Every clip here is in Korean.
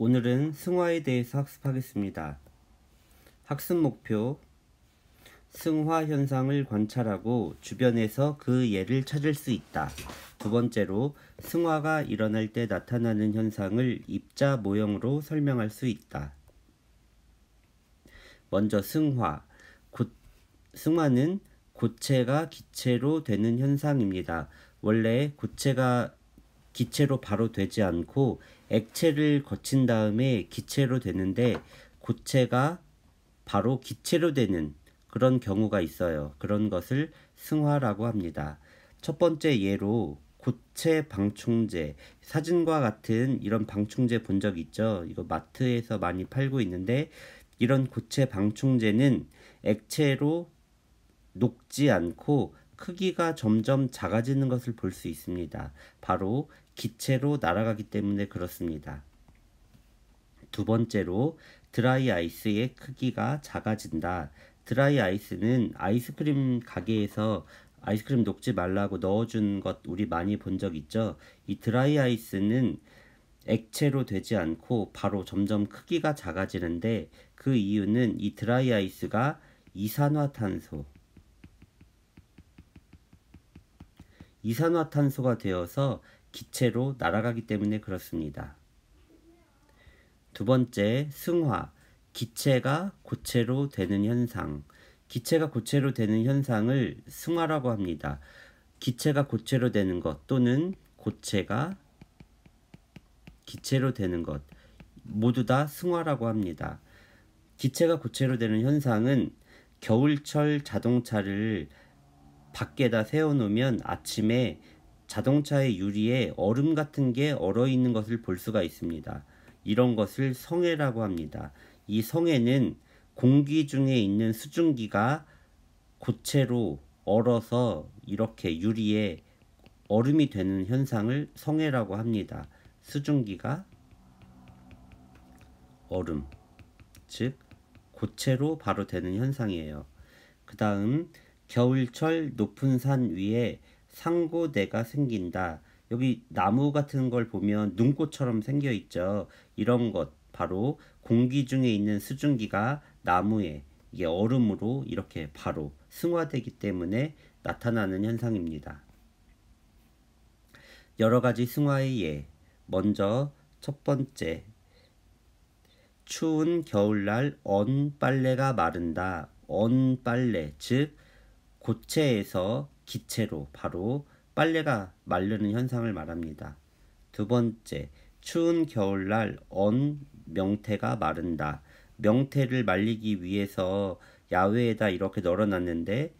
오늘은 승화에 대해서 학습하겠습니다. 학습 목표: 승화 현상을 관찰하고 주변에서 그 예를 찾을 수 있다. 두 번째로, 승화가 일어날 때 나타나는 현상을 입자 모형으로 설명할 수 있다. 먼저 승화. 승화는 고체가 기체로 되는 현상입니다. 원래 고체가 기체로 바로 되지 않고 액체를 거친 다음에 기체로 되는데, 고체가 바로 기체로 되는 그런 경우가 있어요. 그런 것을 승화라고 합니다. 첫 번째 예로 고체 방충제, 사진과 같은 이런 방충제 본 적 있죠? 이거 마트에서 많이 팔고 있는데, 이런 고체 방충제는 액체로 녹지 않고 크기가 점점 작아지는 것을 볼 수 있습니다. 바로 기체로 날아가기 때문에 그렇습니다. 두 번째로, 드라이 아이스의 크기가 작아진다. 드라이 아이스는 아이스크림 가게에서 아이스크림 녹지 말라고 넣어준 것 우리 많이 본 적 있죠? 이 드라이 아이스는 액체로 되지 않고 바로 점점 크기가 작아지는데, 그 이유는 이 드라이 아이스가 이산화탄소가 되어서 기체로 날아가기 때문에 그렇습니다. 두 번째, 승화. 기체가 고체로 되는 현상. 기체가 고체로 되는 현상을 승화라고 합니다. 기체가 고체로 되는 것 또는 고체가 기체로 되는 것 모두 다 승화라고 합니다. 기체가 고체로 되는 현상은 겨울철 자동차를 밖에다 세워놓으면 아침에 자동차의 유리에 얼음 같은 게 얼어 있는 것을 볼 수가 있습니다. 이런 것을 성해라고 합니다. 이 성해는 공기 중에 있는 수증기가 고체로 얼어서 이렇게 유리에 얼음이 되는 현상을 성해라고 합니다. 수증기가 얼음, 즉 고체로 바로 되는 현상이에요. 그 다음, 겨울철 높은 산 위에 상고대가 생긴다. 여기 나무 같은 걸 보면 눈꽃처럼 생겨 있죠. 이런 것 바로 공기 중에 있는 수증기가 나무에 이게 얼음으로 이렇게 바로 승화되기 때문에 나타나는 현상입니다. 여러 가지 승화의 예. 먼저 첫 번째, 추운 겨울날 언 빨래가 마른다. 언 빨래, 즉 고체에서 기체로 바로 빨래가 마르는 현상을 말합니다. 두 번째, 추운 겨울날 언 명태가 마른다. 명태를 말리기 위해서 야외에다 이렇게 널어놨는데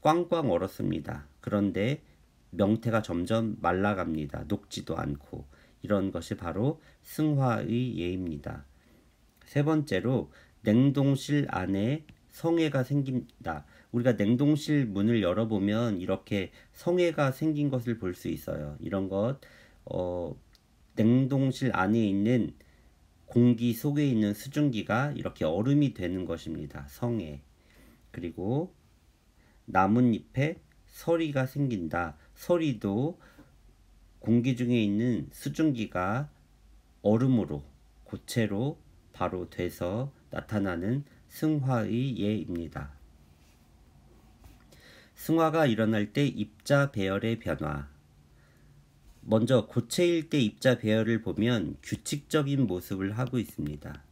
꽝꽝 얼었습니다. 그런데 명태가 점점 말라갑니다. 녹지도 않고. 이런 것이 바로 승화의 예입니다. 세 번째로, 냉동실 안에 성해가 생긴다. 우리가 냉동실 문을 열어보면 이렇게 성해가 생긴 것을 볼 수 있어요. 이런 것, 냉동실 안에 있는 공기 속에 있는 수증기가 이렇게 얼음이 되는 것입니다. 성해. 그리고 나뭇잎에 서리가 생긴다. 서리도 공기 중에 있는 수증기가 얼음으로, 고체로 바로 돼서 나타나는 승화의 예입니다. 승화가 일어날 때 입자 배열의 변화. 먼저 고체일 때 입자 배열을 보면 규칙적인 모습을 하고 있습니다.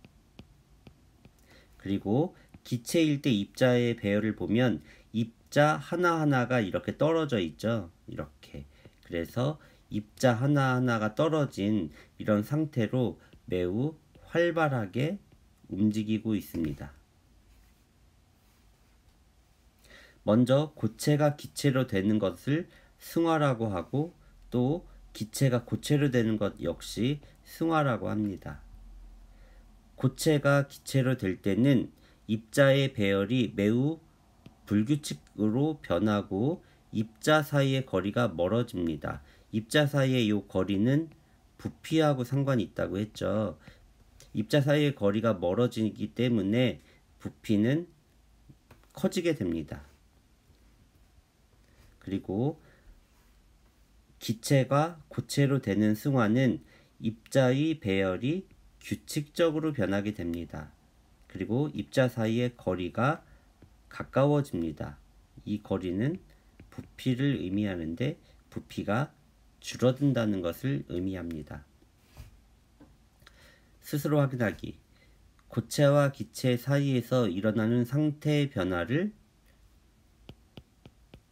그리고 기체일 때 입자의 배열을 보면 입자 하나하나가 이렇게 떨어져 있죠. 이렇게. 그래서 입자 하나하나가 떨어진 이런 상태로 매우 활발하게 움직이고 있습니다. 먼저 고체가 기체로 되는 것을 승화라고 하고, 또 기체가 고체로 되는 것 역시 승화라고 합니다. 고체가 기체로 될 때는 입자의 배열이 매우 불규칙으로 변하고 입자 사이의 거리가 멀어집니다. 입자 사이의 이 거리는 부피하고 상관이 있다고 했죠. 입자 사이의 거리가 멀어지기 때문에 부피는 커지게 됩니다. 그리고 기체가 고체로 되는 승화는 입자의 배열이 규칙적으로 변하게 됩니다. 그리고 입자 사이의 거리가 가까워집니다. 이 거리는 부피를 의미하는데 부피가 줄어든다는 것을 의미합니다. 스스로 확인하기. 고체와 기체 사이에서 일어나는 상태 변화를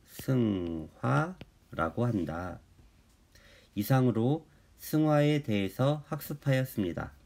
승화라고 한다. 이상으로 승화에 대해서 학습하였습니다.